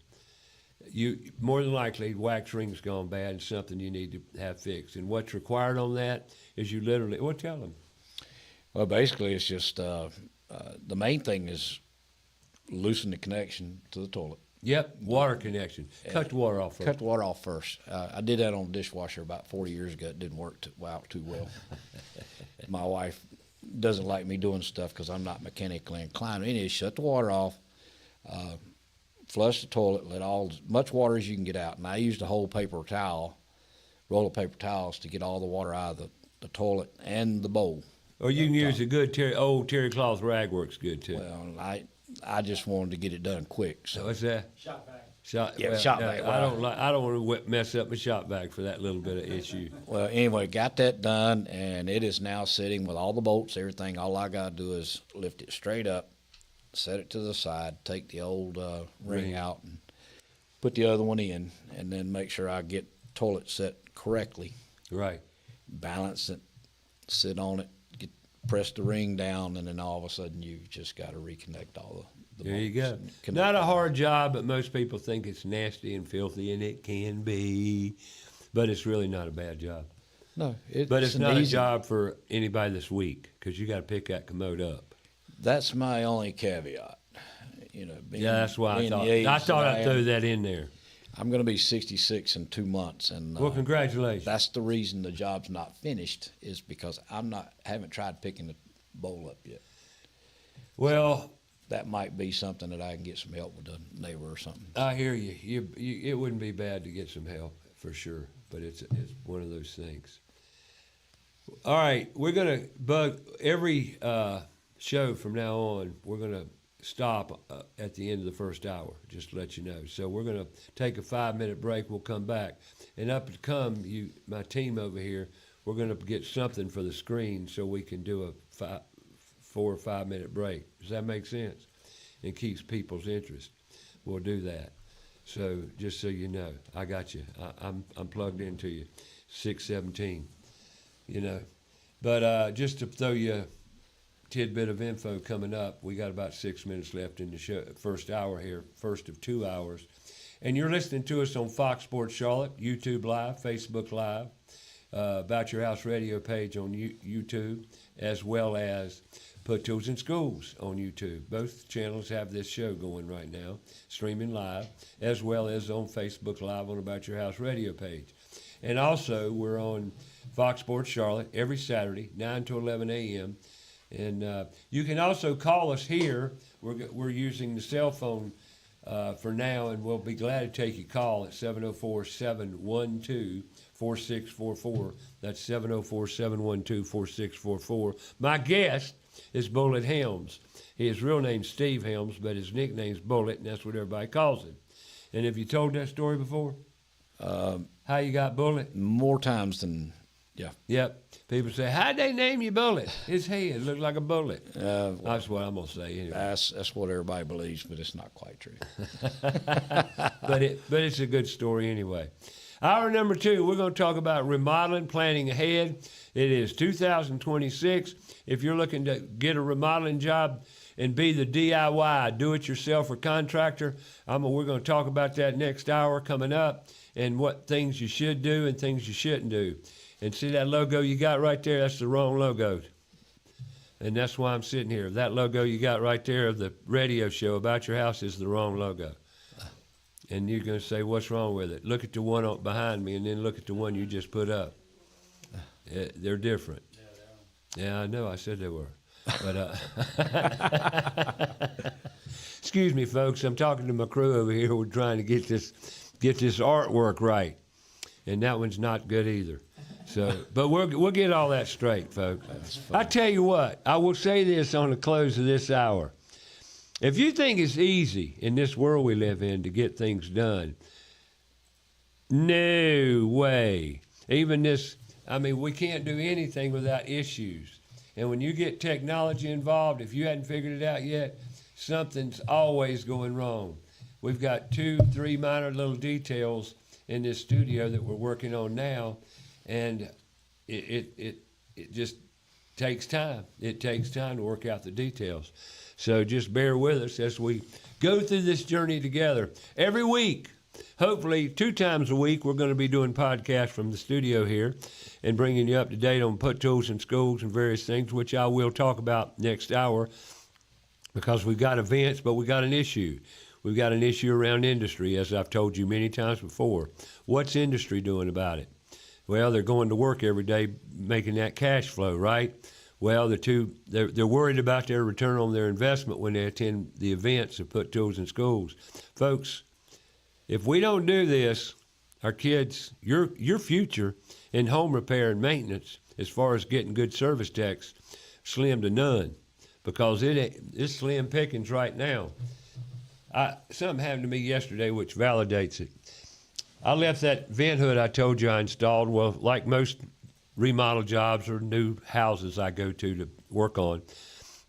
you more than likely wax ring's gone bad and something you need to have fixed. And what's required on that is you literally, tell them. Well, basically, it's just the main thing is loosen the connection to the toilet. Yep, water connection. Cut the water off first. Cut the water off first. I did that on a dishwasher about 40 years ago. It didn't work out too well. My wife doesn't like me doing stuff because I'm not mechanically inclined. Anyway, shut the water off, flush the toilet, let as much water as you can get out. And I used a whole roll of paper towels to get all the water out of the toilet and the bowl. Or you can use a good old terry cloth rag works good too. Well, I just wanted to get it done quick. So What's that? Shop vac. Shop vac. I don't want to mess up my shop vac for that little bit of issue. Well, anyway, got that done, and it is now sitting with all the bolts, everything. All I got to do is lift it straight up, set it to the side, take the old ring out, and put the other one in, and then make sure I get toilet set correctly. Right. Balance it, sit on it, press the ring down, and then all of a sudden you've just got to reconnect all the There you bolts go. and Not a connect hard job, but most people think it's nasty and filthy, and it can be. But it's really not a bad job. No, But it's not a job for anybody that's weak, because you got to pick that commode up. That's my only caveat. That's why I I thought I'd throw that in there. I'm going to be 66 in 2 months, and Well, congratulations. that's the reason the job's not finished, is because haven't tried picking the bowl up yet. Well, That might be something that I can get some help with a neighbor or something. I hear you. It wouldn't be bad to get some help for sure, but it's one of those things. All right, we're gonna bug every show from now on. We're gonna stop at the end of the first hour, just to let you know. So we're gonna take a 5-minute break. We'll come back, and my team over here, we're gonna get something for the screen so we can do a 4 or 5 minute break. Does that make sense? And keeps people's interest. We'll do that. So just so you know, I got you. I'm plugged into you. 617. But just to throw you a tidbit of info coming up, we got about 6 minutes left in the show, first hour here, first of 2 hours. And you're listening to us on Fox Sports Charlotte, YouTube Live, Facebook Live, About Your House radio page on YouTube, as well as Put Tools in Schools on YouTube. Both channels have this show going right now, streaming live, as well as on Facebook Live on About Your House radio page. And also, we're on Fox Sports Charlotte every Saturday, 9 to 11 a.m. And you can also call us here. We're using the cell phone for now, and we'll be glad to take your call at 704-712-4644. That's 704-712-4644. My guest is Bullet Helms. His real name's Steve Helms, but his nickname's Bullet, and that's what everybody calls him. And have you told that story before? How you got Bullet? More times than, yeah. Yep. People say, how'd they name you Bullet? His head looked like a bullet. That's what I'm going to say anyway. That's what everybody believes, but it's not quite true. But it's a good story anyway. Hour number 2, we're going to talk about remodeling, planning ahead. It is 2026. If you're looking to get a remodeling job and be the DIY, do-it-yourself or contractor, we're going to talk about that next hour coming up. and what things you should do and things you shouldn't do. And see that logo you got right there? That's the wrong logo. And that's why I'm sitting here. That logo you got right there of the radio show About Your House is the wrong logo. And you're going to say, what's wrong with it? Look at the one behind me and then look at the one you just put up. They're different. Yeah, I know. I said they were. But excuse me, folks. I'm talking to my crew over here. We're trying to get this artwork right. And that one's not good either. So, but we'll get all that straight, folks. I tell you what, I will say this on the close of this hour. If you think it's easy in this world we live in to get things done, no way. Even this, we can't do anything without issues. And when you get technology involved, if you hadn't figured it out yet, something's always going wrong. We've got 2-3 minor little details in this studio that we're working on now. And it just takes time. It takes time to work out the details. So just bear with us as we go through this journey together. Every week, hopefully 2 times a week, we're going to be doing podcasts from the studio here and bringing you up to date on put tools in schools and various things, which I will talk about next hour because we've got events, but we got an issue. We've got an issue around industry, as I've told you many times before. What's industry doing about it? Well, they're going to work every day making that cash flow, right? Well, they're worried about their return on their investment when they attend the events of Put Tools in Schools. Folks, if we don't do this, our kids, your future in home repair and maintenance, as far as getting good service techs, slim to none, because it's slim pickings right now. Something happened to me yesterday which validates it. I left that vent hood I told you I installed. Well, like most remodel jobs or new houses I go to work on,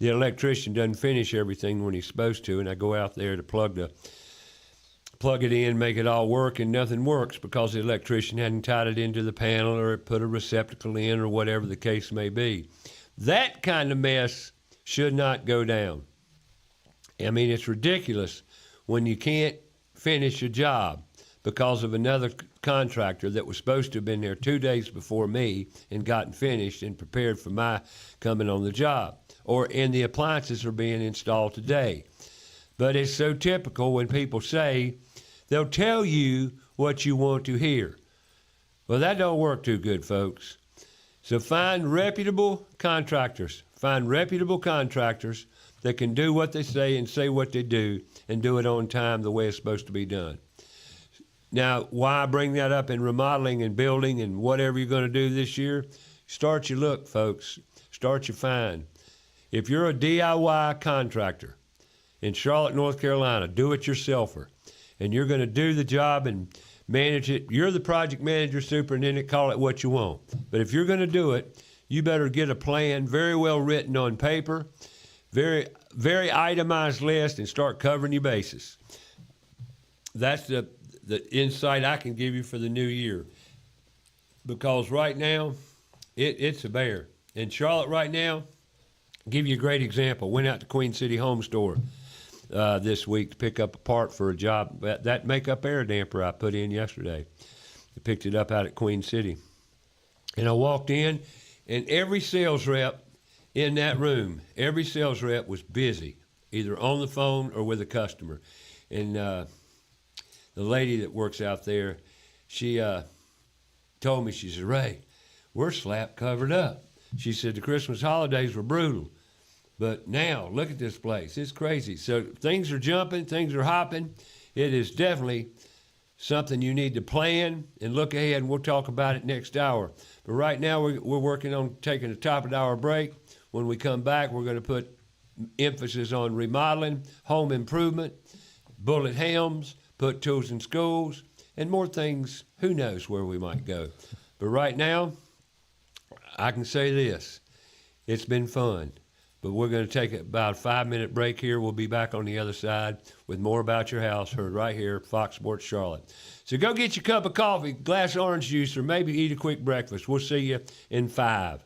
the electrician doesn't finish everything when he's supposed to, and I go out there to plug it in, make it all work, and nothing works because the electrician hadn't tied it into the panel or put a receptacle in or whatever the case may be. That kind of mess should not go down. It's ridiculous when you can't finish a job because of another contractor that was supposed to have been there 2 days before me and gotten finished and prepared for my coming on the job. And the appliances are being installed today. But it's so typical when people say, they'll tell you what you want to hear. Well, that don't work too good, folks. So find reputable contractors. Find reputable contractors that can do what they say and say what they do and do it on time the way it's supposed to be done. Now, why I bring that up in remodeling and building and whatever you're going to do this year, start your look, folks. Start your find. If you're a DIY contractor in Charlotte, North Carolina, do-it-yourselfer, and you're going to do the job and manage it, you're the project manager, superintendent, call it what you want. But if you're going to do it, you better get a plan very well written on paper, very, very itemized list, and start covering your bases. That's the insight I can give you for the new year. Because right now, it's a bear. In Charlotte right now, I'll give you a great example. Went out to Queen City Home Store this week to pick up a part for a job. That makeup air damper I put in yesterday. I picked it up out at Queen City. And I walked in, and every sales rep in that room, every sales rep was busy, either on the phone or with a customer. And the lady that works out there, she told me, she said, Ray, we're slap covered up. She said the Christmas holidays were brutal, but now look at this place. It's crazy. So things are jumping, things are hopping. It is definitely something you need to plan and look ahead, and we'll talk about it next hour. But right now we're working on taking a top of the hour break. When we come back, we're going to put emphasis on remodeling, home improvement, bullet Helms, put tools in schools, and more things. Who knows where we might go. But right now, I can say this. It's been fun. But we're going to take about a 5-minute break here. We'll be back on the other side with more About Your House, heard right here, Fox Sports Charlotte. So go get your cup of coffee, glass of orange juice, or maybe eat a quick breakfast. We'll see you in 5.